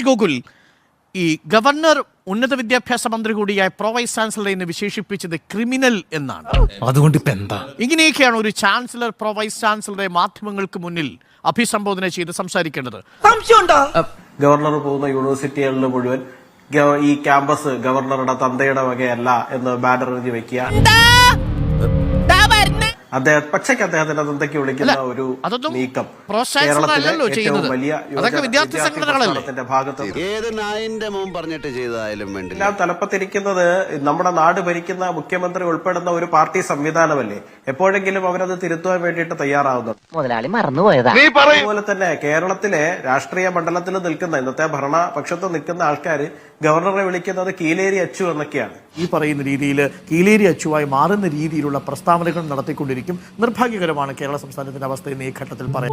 ഗോകുൽ, ഈ ഗവർണർ ഉന്നത വിദ്യാഭ്യാസ മന്ത്രി കൂടിയായ പ്രോ വൈസ് ചാൻസലറെ ഇന്ന് വിശേഷിപ്പിച്ചത് ക്രിമിനൽ എന്നാണ്. അതുകൊണ്ട് ഇപ്പൊ എന്താ? ഇങ്ങനെയൊക്കെയാണ് ഒരു ചാൻസലർ പ്രോ വൈസ് ചാൻസലറെ മാധ്യമങ്ങൾക്ക് മുന്നിൽ അഭിസംബോധന ചെയ്ത് സംസാരിക്കേണ്ടത്. ഗവർണർ പോകുന്ന യൂണിവേഴ്സിറ്റികളിൽ മുഴുവൻ ഈ ക്യാമ്പസ് ഗവർണറുടെ തന്തയുടെ വകയല്ല എന്ന് ബാനർ എഴുതി വെക്കുക, പക്ഷേക്ക് അദ്ദേഹത്തിന്റെ തന്തയ്ക്ക് വിളിക്കുന്ന ഒരു നീക്കം കേരളത്തിലെ ഏറ്റവും വലിയ വിദ്യാർത്ഥി സംഘടനകളുടെ ഭാഗത്ത് ഏത് നായിന്റെ മോൻ പറഞ്ഞിട്ട് ചെയ്തായാലും വേണ്ടില്ല. എല്ലാം തലപ്പത്തിരിക്കുന്നത് നമ്മുടെ നാട് ഭരിക്കുന്ന മുഖ്യമന്ത്രി ഉൾപ്പെടുന്ന ഒരു പാർട്ടി സംവിധാനമല്ലേ. എപ്പോഴെങ്കിലും അവരത് തിരുത്തുവാൻ വേണ്ടിയിട്ട് തയ്യാറാവുന്നത്. മുതലാളി മറന്നുപോയതാ. അതുപോലെ തന്നെ കേരളത്തിലെ രാഷ്ട്രീയ മണ്ഡലത്തിൽ നിൽക്കുന്ന ഇന്നത്തെ ഭരണപക്ഷത്ത് നിൽക്കുന്ന ആൾക്കാർ ഗവർണറെ വിളിക്കുന്നത് കീലേരി അച്ചു എന്നൊക്കെയാണ്. ഈ പറയുന്ന രീതിയിൽ കീലേരി അച്ചുവായി മാറുന്ന രീതിയിലുള്ള പ്രസ്താവനകൾ നടത്തിക്കൊണ്ടിരിക്കും. നിർഭാഗ്യകരമാണ് കേരള സംസ്ഥാനത്തിന്റെ അവസ്ഥ എന്ന് ഈ ഘട്ടത്തിൽ പറയാം.